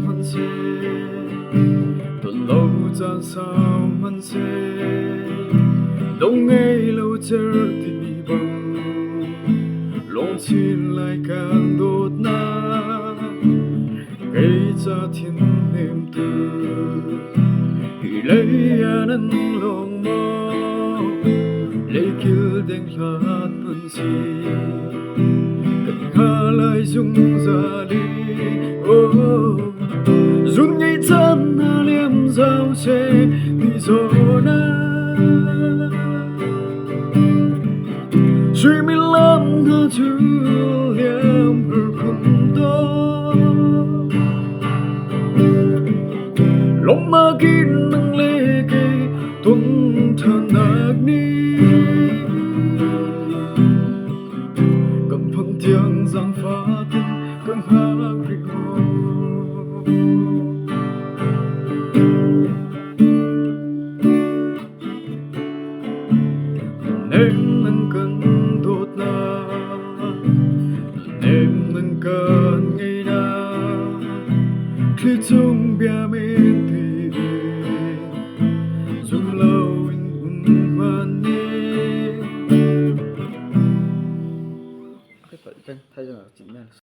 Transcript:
mình sẽ tuần lâu ra sao mình sẽ đâu ngay lâu chờ thì bằng lòng tin lại càng đốt nát gây ra thiên niềm từ thì lấy anh lòng mơ lấy kia đen lát mình gì cần khá lại dung ra đi dung nhảy chân na liêm dao xe thì rồi na suy mi lắm thơ chữ liêm ở cùng tôi lòng mà kín nâng lê cây tuân thân ác ni cầm phăng tiếng giang phá tin cơn hát rì hồ em nâng cơn đốt na em nâng cơn ngày na khi chung bia mến thì dùng lâu in hùng man đi cái phải thay cho nó chỉnh nha